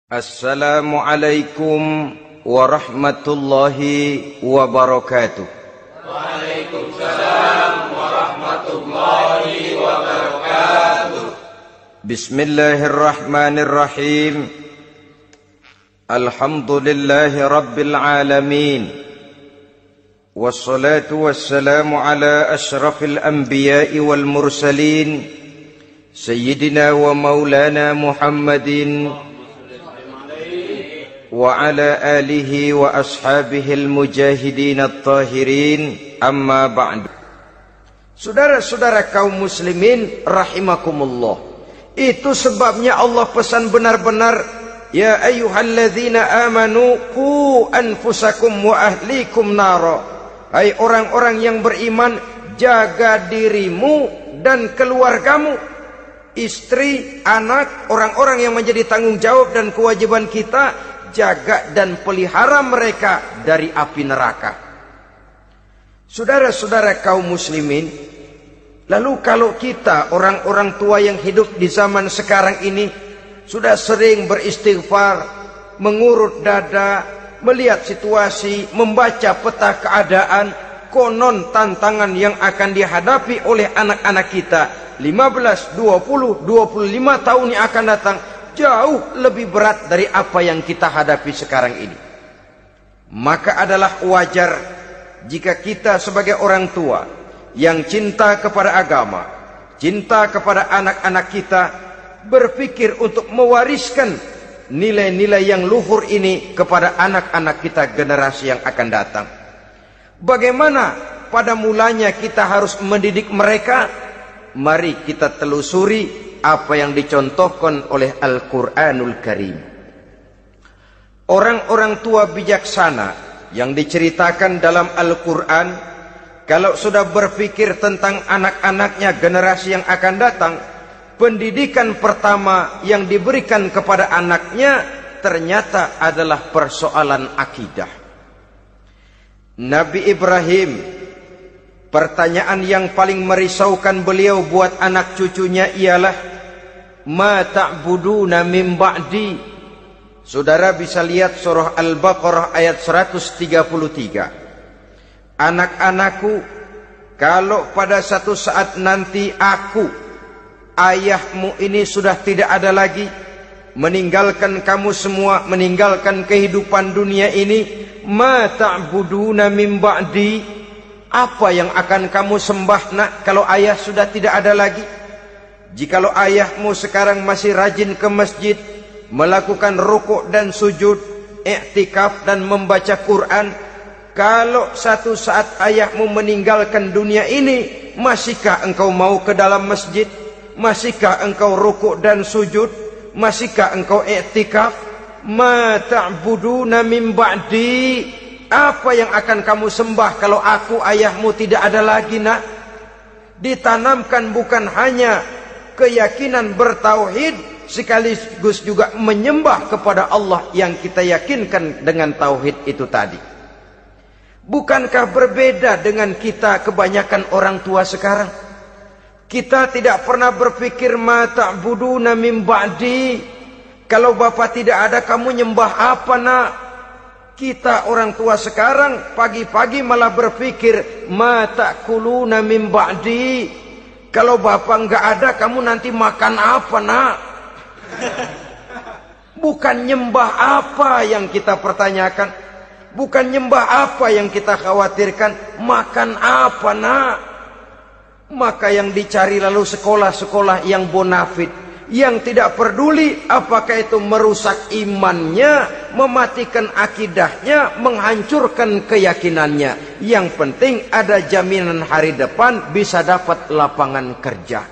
Assalamualaikum warahmatullahi wabarakatuh. Waalaikumsalam warahmatullahi wabarakatuh. Bismillahirrahmanirrahim. Alhamdulillahi rabbil alamin. Wassalatu wassalamu ala ashrafil anbiya'i wal mursalin, Sayyidina wa maulana Muhammadin wa ala alihi wa ashabihi al-mujahidin at-tahirin, amma ba'du. Saudara-saudara kaum muslimin rahimakumullah, itu sebabnya Allah pesan benar-benar, ya ayyuhalladzina amanu qu anfusakum wa ahlikum nara. Hai orang-orang yang beriman, jaga dirimu dan keluargamu, istri, anak, orang-orang yang menjadi tanggung jawab dan kewajiban kita, jaga dan pelihara mereka dari api neraka. Saudara-saudara kaum muslimin, lalu kalau kita orang-orang tua yang hidup di zaman sekarang ini sudah sering beristighfar, mengurut dada, melihat situasi, membaca peta keadaan, konon tantangan yang akan dihadapi oleh anak-anak kita 15, 20, 25 tahun yang akan datang jauh lebih berat dari apa yang kita hadapi sekarang ini. Maka adalah wajar jika kita sebagai orang tua yang cinta kepada agama, cinta kepada anak-anak kita, berpikir untuk mewariskan nilai-nilai yang luhur ini kepada anak-anak kita generasi yang akan datang. Bagaimana pada mulanya kita harus mendidik mereka? Mari kita telusuri apa yang dicontohkan oleh Al-Quranul Karim. Orang-orang tua bijaksana yang diceritakan dalam Al-Quran, kalau sudah berpikir tentang anak-anaknya generasi yang akan datang, pendidikan pertama yang diberikan kepada anaknya ternyata adalah persoalan akidah. Nabi Ibrahim, pertanyaan yang paling merisaukan beliau buat anak cucunya ialah, ma ta'buduna min ba'di. Saudara bisa lihat surah Al-Baqarah ayat 133. Anak-anakku, kalau pada satu saat nanti aku, ayahmu ini sudah tidak ada lagi, meninggalkan kamu semua, meninggalkan kehidupan dunia ini, ma ta'buduna min ba'di, apa yang akan kamu sembah nak kalau ayah sudah tidak ada lagi? Jikalau ayahmu sekarang masih rajin ke masjid, melakukan rukuk dan sujud, i'tikaf dan membaca Quran, kalau satu saat ayahmu meninggalkan dunia ini, masihkah engkau mau ke dalam masjid? Masihkah engkau rukuk dan sujud? Masihkah engkau i'tikaf? Ma ta'buduna min ba'di, apa yang akan kamu sembah kalau aku ayahmu tidak ada lagi nak? Ditanamkan bukan hanya keyakinan bertauhid, sekaligus juga menyembah kepada Allah yang kita yakinkan dengan tauhid itu tadi. Bukankah berbeda dengan kita kebanyakan orang tua sekarang? Kita tidak pernah berpikir ma ta'buduna min ba'di, kalau bapak tidak ada kamu nyembah apa nak? Kita orang tua sekarang pagi-pagi malah berpikir ma ta'kuluna min ba'di, kalau bapak enggak ada kamu nanti makan apa nak? Bukan nyembah apa yang kita pertanyakan, bukan nyembah apa yang kita khawatirkan, makan apa nak? Maka yang dicari lalu sekolah-sekolah yang bonafit, yang tidak peduli apakah itu merusak imannya, mematikan akidahnya, menghancurkan keyakinannya. Yang penting ada jaminan hari depan bisa dapat lapangan kerja.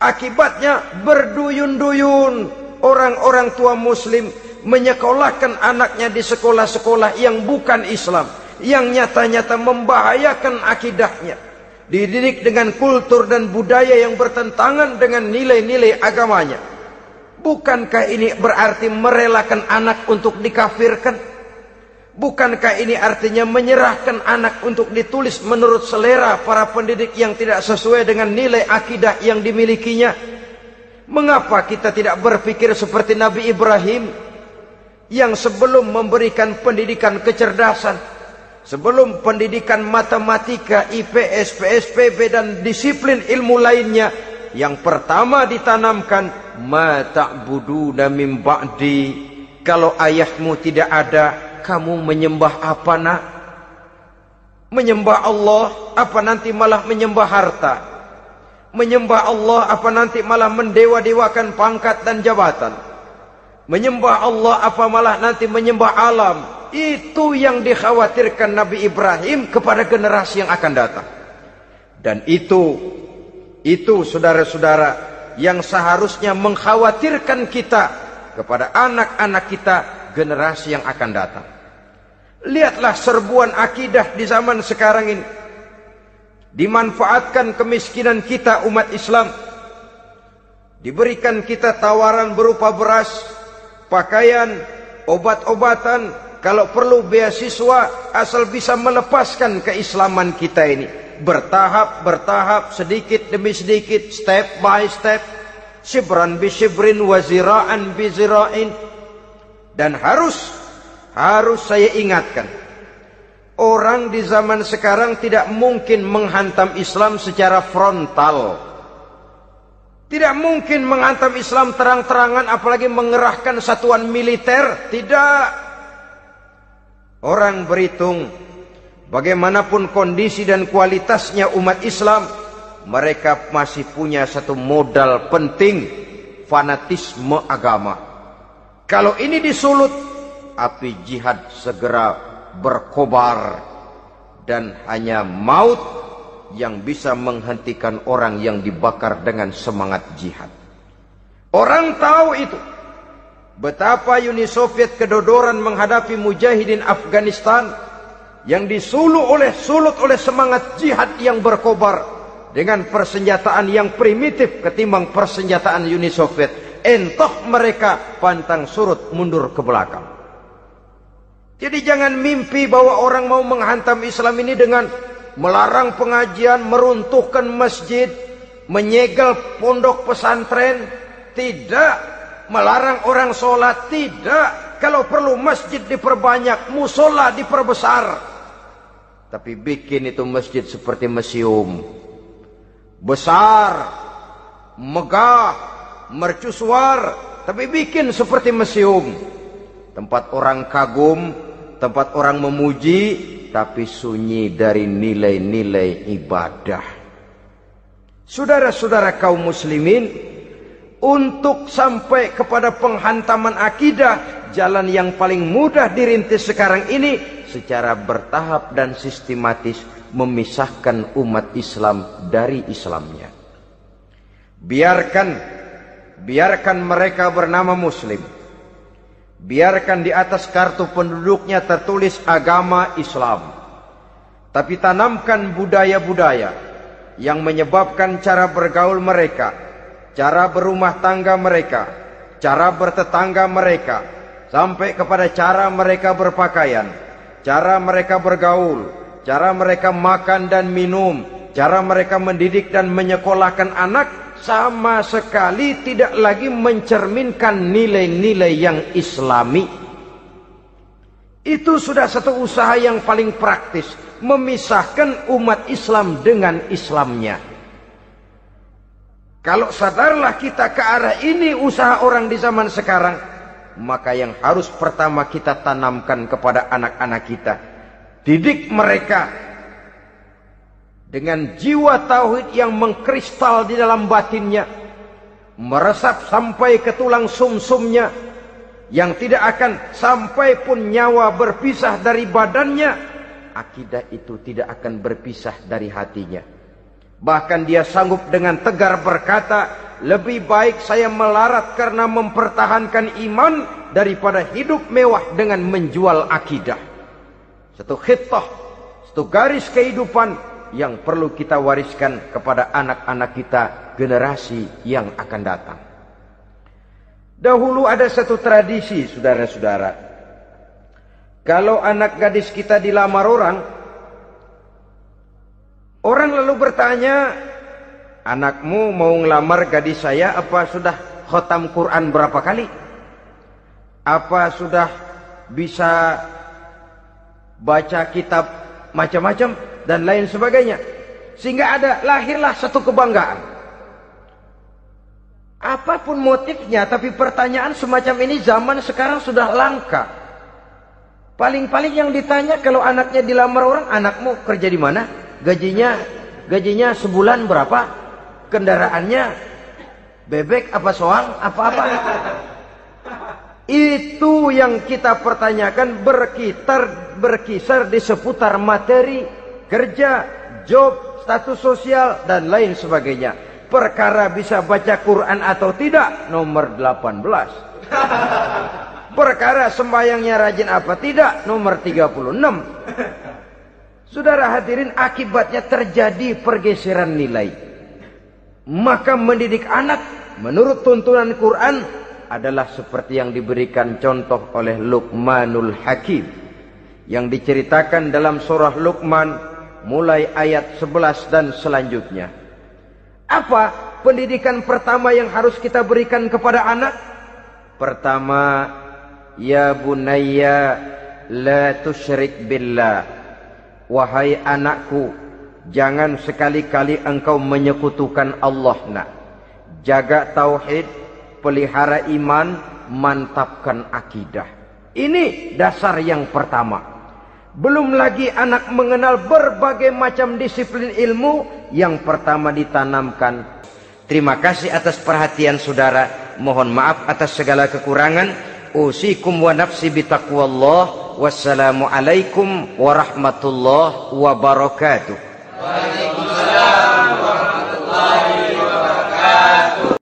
Akibatnya berduyun-duyun orang-orang tua muslim menyekolahkan anaknya di sekolah-sekolah yang bukan Islam, yang nyata-nyata membahayakan akidahnya. Dididik dengan kultur dan budaya yang bertentangan dengan nilai-nilai agamanya. Bukankah ini berarti merelakan anak untuk dikafirkan? Bukankah ini artinya menyerahkan anak untuk ditulis menurut selera para pendidik yang tidak sesuai dengan nilai akidah yang dimilikinya? Mengapa kita tidak berpikir seperti Nabi Ibrahim yang sebelum memberikan pendidikan kecerdasan, sebelum pendidikan matematika, IPS, PSPB dan disiplin ilmu lainnya, yang pertama ditanamkan, ma ta'buduna min ba'di. Kalau ayahmu tidak ada, kamu menyembah apa nak? Menyembah Allah, apa nanti malah menyembah harta? Menyembah Allah, apa nanti malah mendewa-dewakan pangkat dan jabatan? Menyembah Allah, apa malah nanti menyembah alam? Itu yang dikhawatirkan Nabi Ibrahim kepada generasi yang akan datang. Dan itu saudara-saudara yang seharusnya mengkhawatirkan kita kepada anak-anak kita, generasi yang akan datang. Lihatlah serbuan akidah di zaman sekarang ini. Dimanfaatkan kemiskinan kita umat Islam. Diberikan kita tawaran berupa beras, pakaian, obat-obatan, kalau perlu beasiswa, asal bisa melepaskan keislaman kita ini. Bertahap, sedikit demi sedikit, step by step, shibran bi shibrin wa zira'an bi zira'in. Dan harus saya ingatkan, orang di zaman sekarang tidak mungkin menghantam Islam secara frontal. Tidak mungkin menghantam Islam terang-terangan, apalagi mengerahkan satuan militer. Tidak. Orang berhitung bagaimanapun kondisi dan kualitasnya umat Islam, mereka masih punya satu modal penting, fanatisme agama. Kalau ini disulut, api jihad segera berkobar, dan hanya maut yang bisa menghentikan orang yang dibakar dengan semangat jihad. Orang tahu itu. Betapa Uni Soviet kedodoran menghadapi mujahidin Afghanistan yang disulut oleh semangat jihad yang berkobar dengan persenjataan yang primitif ketimbang persenjataan Uni Soviet. Entah mereka pantang surut mundur ke belakang. Jadi jangan mimpi bahwa orang mau menghantam Islam ini dengan melarang pengajian, meruntuhkan masjid, menyegel pondok pesantren. Tidak. Melarang orang sholat. Tidak. Kalau perlu masjid diperbanyak, musola diperbesar. Tapi bikin itu masjid seperti museum. Besar, megah, mercusuar, tapi bikin seperti museum. Tempat orang kagum, tempat orang memuji, tapi sunyi dari nilai-nilai ibadah. Saudara-saudara kaum muslimin, untuk sampai kepada penghantaman akidah, jalan yang paling mudah dirintis sekarang ini secara bertahap dan sistematis, memisahkan umat Islam dari Islamnya. Biarkan mereka bernama Muslim. Biarkan di atas kartu penduduknya tertulis agama Islam. Tapi tanamkan budaya-budaya yang menyebabkan cara bergaul mereka, cara berumah tangga mereka, cara bertetangga mereka, sampai kepada cara mereka berpakaian, cara mereka bergaul, cara mereka makan dan minum, cara mereka mendidik dan menyekolahkan anak, sama sekali tidak lagi mencerminkan nilai-nilai yang Islami. Itu sudah satu usaha yang paling praktis, memisahkan umat Islam dengan Islamnya. Kalau sadarlah kita ke arah ini usaha orang di zaman sekarang, maka yang harus pertama kita tanamkan kepada anak-anak kita, didik mereka dengan jiwa tauhid yang mengkristal di dalam batinnya, meresap sampai ke tulang sumsumnya, yang tidak akan sampai pun nyawa berpisah dari badannya, akidah itu tidak akan berpisah dari hatinya. Bahkan dia sanggup dengan tegar berkata, lebih baik saya melarat karena mempertahankan iman daripada hidup mewah dengan menjual akidah. Satu khitah, satu garis kehidupan yang perlu kita wariskan kepada anak-anak kita, generasi yang akan datang. Dahulu ada satu tradisi, saudara-saudara. Kalau anak gadis kita dilamar orang lalu bertanya, Anakmu mau ngelamar gadis saya, apa sudah khotam Quran berapa kali? Apa sudah bisa baca kitab macam-macam dan lain sebagainya? Sehingga lahirlah satu kebanggaan. Apapun motifnya, tapi pertanyaan semacam ini zaman sekarang sudah langka. Paling-paling yang ditanya kalau anaknya dilamar orang, anakmu kerja di mana? Gajinya sebulan berapa? Kendaraannya bebek apa soang apa-apa. Itu yang kita pertanyakan, berkisar di seputar materi, kerja, job, status sosial dan lain sebagainya. Perkara bisa baca Quran atau tidak, nomor 18. Perkara sembahyangnya rajin apa tidak, nomor 36. Saudara hadirin, akibatnya terjadi pergeseran nilai. Maka mendidik anak menurut tuntunan Quran adalah seperti yang diberikan contoh oleh Luqmanul Hakim, yang diceritakan dalam surah Luqman mulai ayat 11 dan selanjutnya. Apa pendidikan pertama yang harus kita berikan kepada anak? Pertama, ya bunayya la tusyrik billah. Wahai anakku, jangan sekali-kali engkau menyekutukan Allah nak. Jaga tauhid, pelihara iman, mantapkan akidah. Ini dasar yang pertama. Belum lagi anak mengenal berbagai macam disiplin ilmu, yang pertama ditanamkan. Terima kasih atas perhatian saudara. Mohon maaf atas segala kekurangan. Usikum wa nafsi bitaqwallah. Wassalamualaikum warahmatullahi wabarakatuh.